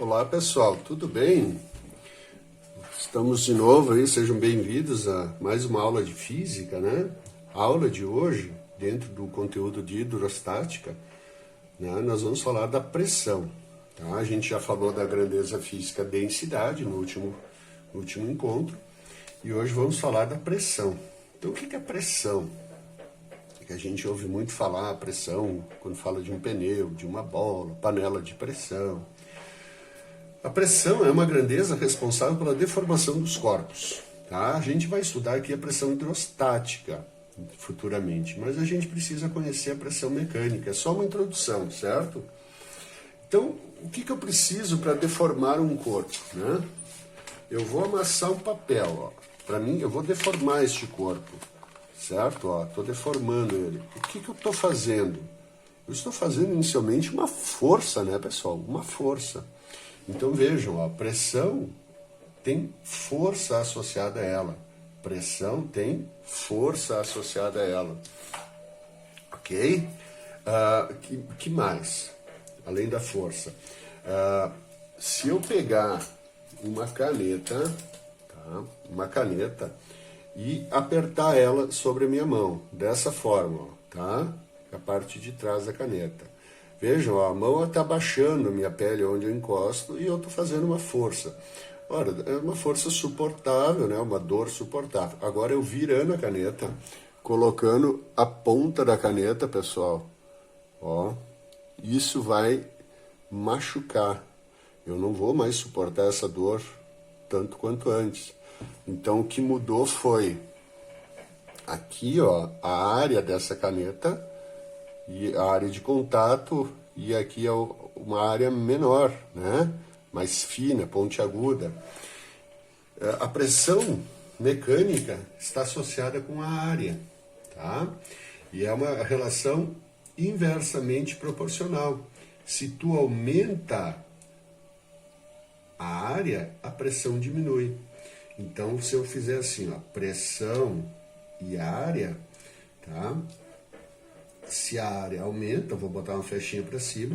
Olá pessoal, tudo bem? Estamos de novo aí, sejam bem-vindos a mais uma aula de física, né? A aula de hoje, dentro do conteúdo de hidrostática, né, nós vamos falar da pressão. Tá? A gente já falou da grandeza física densidade no último encontro, e hoje vamos falar da pressão. Então o que é pressão? Que a gente ouve muito falar pressão quando fala de um pneu, de uma bola, panela de pressão. A pressão é uma grandeza responsável pela deformação dos corpos. Tá? A gente vai estudar aqui a pressão hidrostática futuramente, mas a gente precisa conhecer a pressão mecânica, é só uma introdução, certo? Então, o que eu preciso para deformar um corpo? Né? Eu vou amassar um papel, para mim eu vou deformar este corpo, certo? Estou deformando ele. O que eu estou fazendo? Eu estou fazendo inicialmente uma força, né, pessoal? Uma força. Então vejam, a pressão tem força associada a ela. Pressão tem força associada a ela. Ok? Que mais? Além da força. Se eu pegar uma caneta, tá? Uma caneta, e apertar ela sobre a minha mão, dessa forma, tá? A parte de trás da caneta. Vejam, a mão está baixando a minha pele onde eu encosto e eu estou fazendo uma força. Ora, é uma força suportável, né? Uma dor suportável. Agora eu virando a caneta, colocando a ponta da caneta, pessoal, ó, isso vai machucar. Eu não vou mais suportar essa dor tanto quanto antes. Então o que mudou foi aqui, ó, a área dessa caneta e a área de contato, e aqui é uma área menor, né? Mais fina, pontiaguda. A pressão mecânica está associada com a área, tá? E é uma relação inversamente proporcional. Se tu aumenta a área, a pressão diminui. Então, se eu fizer assim, ó, pressão e área, tá? Se a área aumenta, eu vou botar uma flechinha para cima,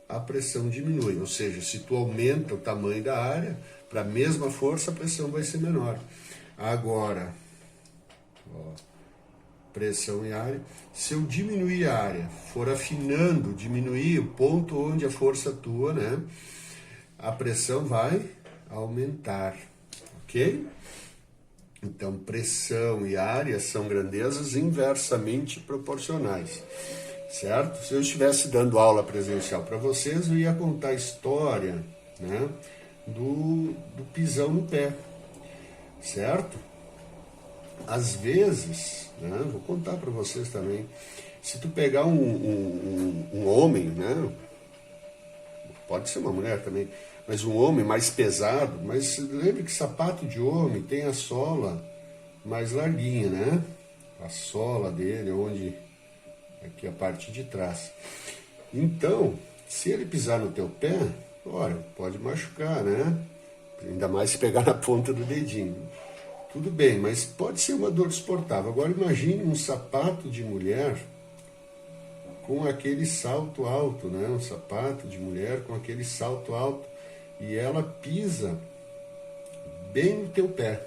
a pressão diminui. Ou seja, se tu aumenta o tamanho da área, para a mesma força, a pressão vai ser menor. Agora, ó, pressão e área. Se eu diminuir a área, for afinando, diminuir o ponto onde a força atua, né? A pressão vai aumentar, ok? Então, pressão e área são grandezas inversamente proporcionais, certo? Se eu estivesse dando aula presencial para vocês, eu ia contar a história, né, do pisão no pé, certo? Às vezes, né, vou contar para vocês também, se tu pegar um homem, né, pode ser uma mulher também, mas um homem mais pesado, mas lembre que sapato de homem tem a sola mais larguinha, né? A sola dele, onde aqui a parte de trás. Então, se ele pisar no teu pé, olha, pode machucar, né? Ainda mais se pegar na ponta do dedinho. Tudo bem, mas pode ser uma dor suportável. Agora imagine um sapato de mulher com aquele salto alto, né? Um sapato de mulher com aquele salto alto. E ela pisa bem no teu pé.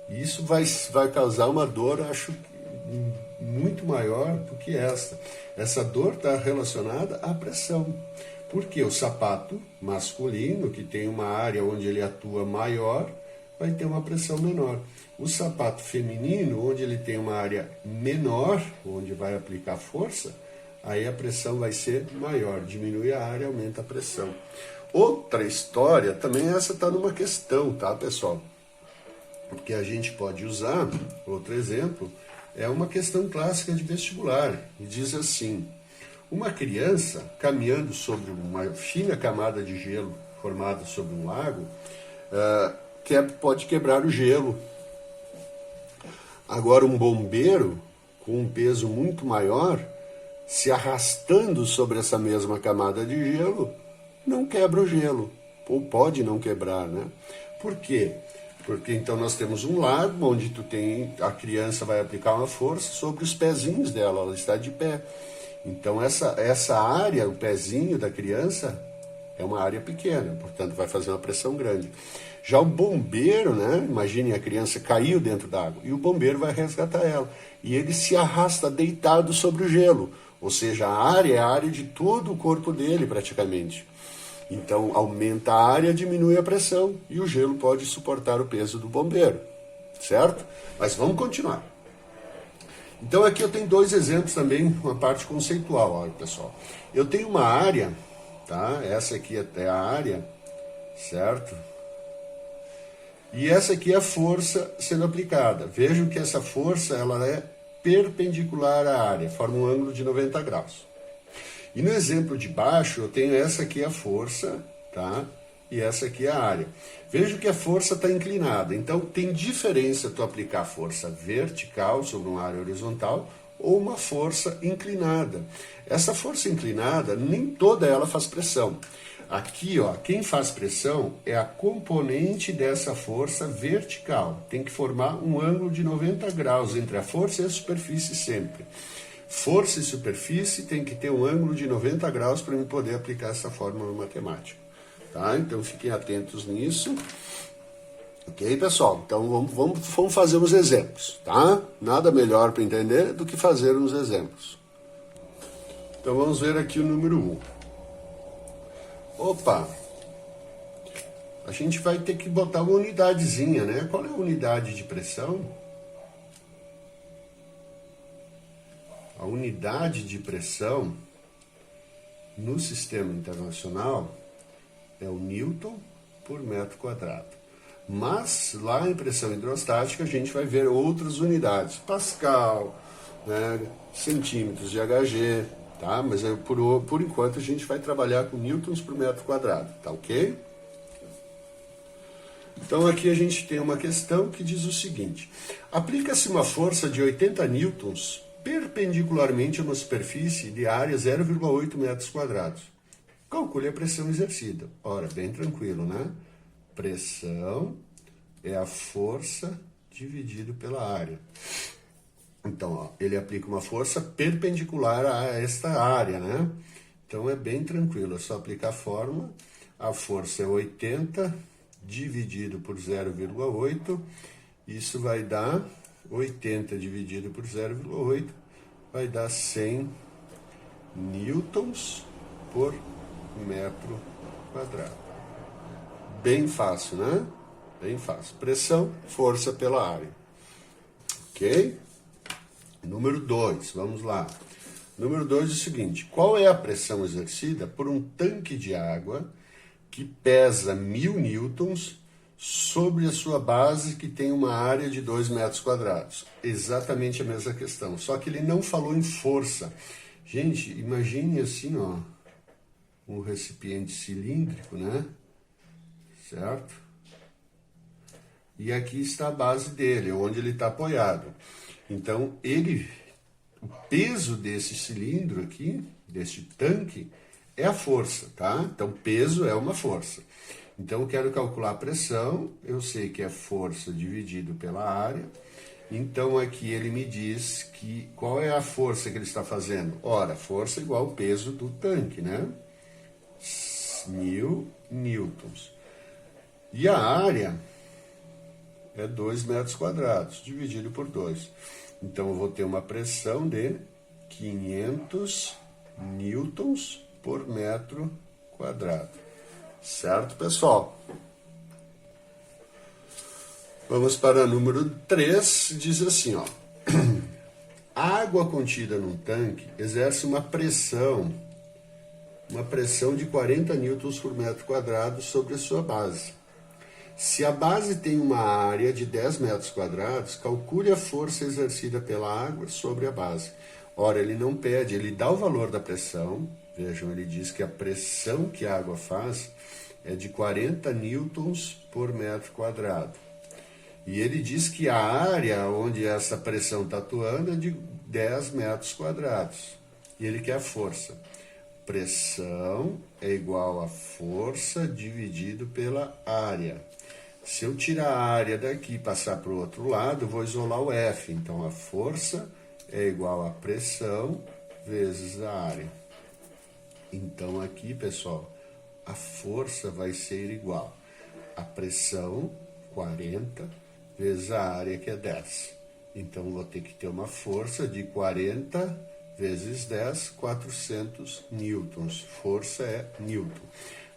Isso vai causar uma dor, acho, muito maior do que essa. Essa dor está relacionada à pressão. Porque o sapato masculino, que tem uma área onde ele atua maior, vai ter uma pressão menor. O sapato feminino, onde ele tem uma área menor, onde vai aplicar força, aí a pressão vai ser maior. Diminui a área, aumenta a pressão. Outra história, também essa está numa questão, tá, pessoal? Porque a gente pode usar, outro exemplo, é uma questão clássica de vestibular. E diz assim, uma criança caminhando sobre uma fina camada de gelo formada sobre um lago, pode quebrar o gelo. Agora um bombeiro, com um peso muito maior, se arrastando sobre essa mesma camada de gelo, não quebra o gelo, ou pode não quebrar, né? Por quê? Porque então nós temos um lago onde a criança vai aplicar uma força sobre os pezinhos dela, ela está de pé. Então essa área, o pezinho da criança, é uma área pequena, portanto vai fazer uma pressão grande. Já o bombeiro, né? Imagine a criança caiu dentro d'água e o bombeiro vai resgatar ela. E ele se arrasta deitado sobre o gelo, ou seja, a área é a área de todo o corpo dele praticamente. Então aumenta a área, diminui a pressão e o gelo pode suportar o peso do bombeiro, certo? Mas vamos continuar. Então aqui eu tenho dois exemplos também, uma parte conceitual, olha pessoal. Eu tenho uma área, tá? Essa aqui é a área, certo? E essa aqui é a força sendo aplicada. Vejam que essa força ela é perpendicular à área, forma um ângulo de 90 graus. E no exemplo de baixo eu tenho essa aqui a força, tá? E essa aqui é a área. Vejo que a força está inclinada, então tem diferença tu aplicar força vertical sobre uma área horizontal ou uma força inclinada. Essa força inclinada, nem toda ela faz pressão. Aqui, ó, quem faz pressão é a componente dessa força vertical. Tem que formar um ângulo de 90 graus entre a força e a superfície sempre. Força e superfície tem que ter um ângulo de 90 graus para eu poder aplicar essa fórmula matemática. Tá? Então fiquem atentos nisso. Ok, pessoal? Então vamos fazer uns exemplos, tá? Nada melhor para entender do que fazer uns exemplos. Então vamos ver aqui o número 1. Opa! A gente vai ter que botar uma unidadezinha, né? Qual é a unidade de pressão? A unidade de pressão no sistema internacional é o Newton por metro quadrado. Mas lá em pressão hidrostática a gente vai ver outras unidades. Pascal, né, centímetros de Hg, tá? Mas por enquanto a gente vai trabalhar com newtons por metro quadrado, tá ok? Então aqui a gente tem uma questão que diz o seguinte: aplica-se uma força de 80 newtons perpendicularmente a uma superfície de área 0,8 metros quadrados. Calcule a pressão exercida. Ora, bem tranquilo, né? Pressão é a força dividido pela área. Então, ó, ele aplica uma força perpendicular a esta área, né? Então é bem tranquilo, é só aplicar a fórmula. A força é 80 dividido por 0,8. Isso vai dar 80 dividido por 0,8 vai dar 100 newtons por metro quadrado. Bem fácil, né? Bem fácil. Pressão, força pela área. Ok? Número 2, vamos lá. Número 2 é o seguinte: qual é a pressão exercida por um tanque de água que pesa 1000 newtons sobre a sua base que tem uma área de 2 metros quadrados? Exatamente a mesma questão, só que ele não falou em força. Gente, imagine assim, ó, um recipiente cilíndrico, né? Certo? E aqui está a base dele, onde ele está apoiado. Então, o peso desse cilindro aqui, desse tanque, é a força, tá? Então, peso é uma força. Então, eu quero calcular a pressão, eu sei que é força dividido pela área. Então, aqui ele me diz que qual é a força que ele está fazendo? Ora, força igual ao peso do tanque, né? 1000 newtons. E a área é 2 metros quadrados, dividido por 2. Então, eu vou ter uma pressão de 500 newtons por metro quadrado. Certo, pessoal? Vamos para o número 3, diz assim, ó. A água contida num tanque exerce uma pressão de 40 newtons por metro quadrado sobre a sua base. Se a base tem uma área de 10 metros quadrados, calcule a força exercida pela água sobre a base. Ora, ele não pede, ele dá o valor da pressão. Vejam, ele diz que a pressão que a água faz é de 40 newtons por metro quadrado. E ele diz que a área onde essa pressão está atuando é de 10 metros quadrados. E ele quer a força. Pressão é igual a força dividido pela área. Se eu tirar a área daqui e passar para o outro lado, eu vou isolar o F. Então, a força é igual a pressão vezes a área. Então, aqui, pessoal, a força vai ser igual a pressão, 40, vezes a área, que é 10. Então, vou ter que ter uma força de 40 vezes 10, 400 newtons. Força é newton.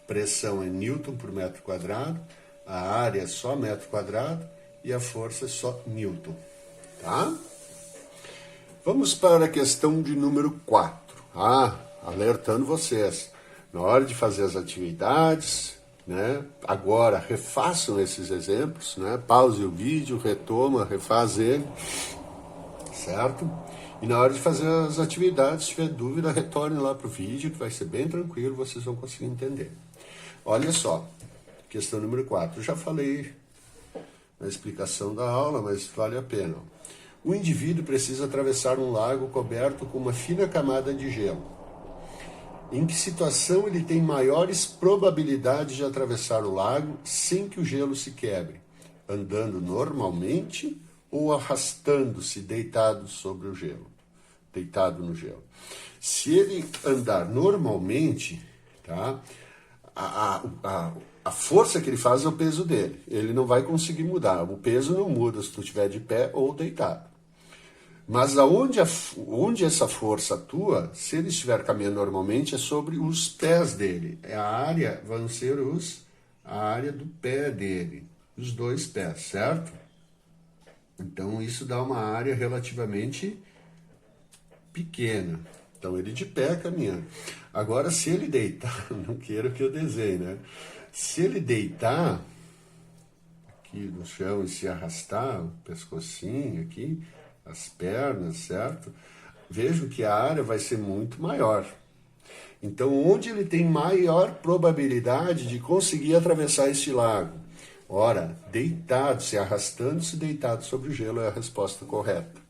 Pressão é newton por metro quadrado, a área é só metro quadrado e a força é só newton. Tá? Vamos para a questão de número 4. Alertando vocês, na hora de fazer as atividades, né, agora refaçam esses exemplos, né, pause o vídeo, retoma, refaz ele, certo? E na hora de fazer as atividades, se tiver dúvida, retorne lá para o vídeo, que vai ser bem tranquilo, vocês vão conseguir entender. Olha só, questão número 4. Eu já falei na explicação da aula, mas vale a pena. O indivíduo precisa atravessar um lago coberto com uma fina camada de gelo. Em que situação ele tem maiores probabilidades de atravessar o lago sem que o gelo se quebre? Andando normalmente ou arrastando-se deitado sobre o gelo? Deitado no gelo. Se ele andar normalmente, tá? A força que ele faz é o peso dele. Ele não vai conseguir mudar. O peso não muda se tu estiver de pé ou deitado. Mas onde essa força atua, se ele estiver caminhando normalmente, é sobre os pés dele. A área vão ser a área do pé dele, os dois pés, certo? Então, isso dá uma área relativamente pequena. Então, ele de pé caminhando. Agora, se ele deitar, não quero que eu desenhe, né? Se ele deitar aqui no chão e se arrastar, o pescocinho aqui, as pernas, certo? Vejo que a área vai ser muito maior. Então, onde ele tem maior probabilidade de conseguir atravessar este lago? Ora, deitado, se arrastando-se deitado sobre o gelo é a resposta correta.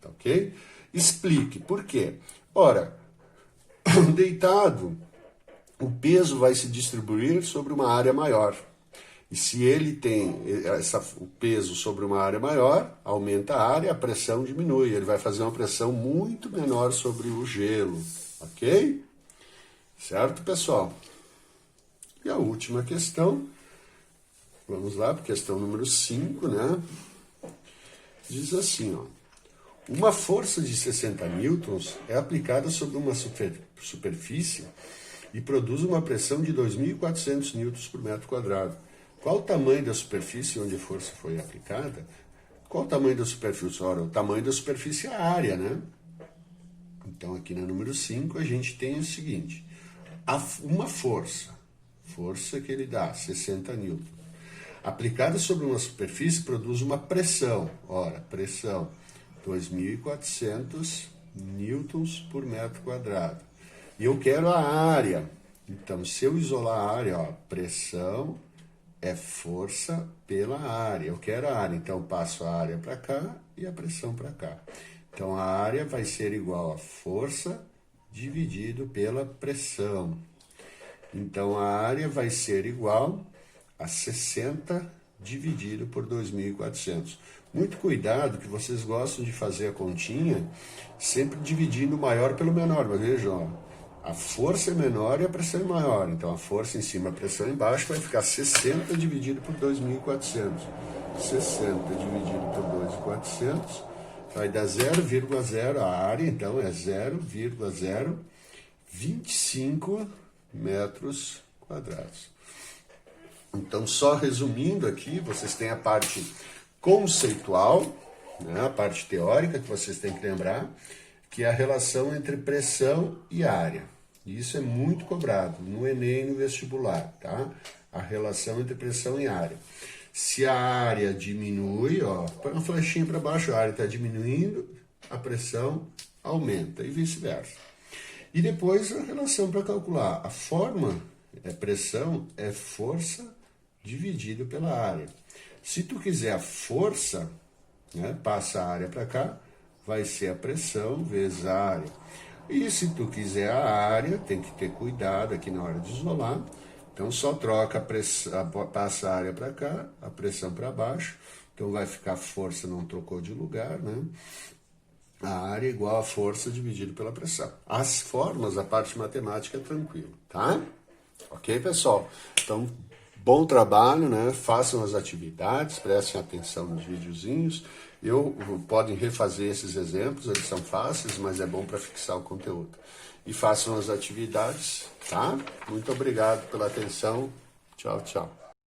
Tá ok? Explique por quê. Ora, deitado, o peso vai se distribuir sobre uma área maior. E se ele tem o peso sobre uma área maior, aumenta a área, a pressão diminui. Ele vai fazer uma pressão muito menor sobre o gelo. Ok? Certo, pessoal? E a última questão, vamos lá, para a questão número 5, né? Diz assim, ó. Uma força de 60 newtons é aplicada sobre uma superfície e produz uma pressão de 2.400 newtons por metro quadrado. Qual o tamanho da superfície onde a força foi aplicada? Qual o tamanho da superfície? Ora, o tamanho da superfície é a área, né? Então, aqui no número 5, a gente tem o seguinte. Uma força que ele dá, 60 newtons, aplicada sobre uma superfície, produz uma pressão. Ora, pressão, 2.400 newtons por metro quadrado. E eu quero a área. Então, se eu isolar a área, ó, pressão é força pela área. Eu quero a área, então passo a área para cá e a pressão para cá. Então, a área vai ser igual a força dividido pela pressão. Então, a área vai ser igual a 60 dividido por 2.400. Muito cuidado, que vocês gostam de fazer a continha sempre dividindo o maior pelo menor. Mas vejam, ó. A força é menor e a pressão é maior. Então, a força em cima, a pressão embaixo vai ficar 60 dividido por 2.400. 60 dividido por 2.400 vai dar 0,0. A área, então, é 0,025 metros quadrados. Então, só resumindo aqui, vocês têm a parte conceitual, né, a parte teórica que vocês têm que lembrar, que é a relação entre pressão e área. Isso é muito cobrado no Enem e no vestibular, tá? A relação entre pressão e área. Se a área diminui, ó, põe uma flechinha para baixo, a área está diminuindo, a pressão aumenta e vice-versa. E depois a relação para calcular. A forma pressão é força dividido pela área. Se tu quiser a força, né, passa a área para cá, vai ser a pressão vezes a área. E se tu quiser a área, tem que ter cuidado aqui na hora de isolar. Então, só troca a pressão, passa a área para cá, a pressão para baixo. Então, vai ficar a força, não trocou de lugar, né? A área é igual a força dividido pela pressão. As formas, a parte matemática é tranquilo, tá? Ok, pessoal? Então, bom trabalho, né? Façam as atividades, prestem atenção nos videozinhos. Podem refazer esses exemplos, eles são fáceis, mas é bom para fixar o conteúdo. E façam as atividades, tá? Muito obrigado pela atenção. Tchau, tchau.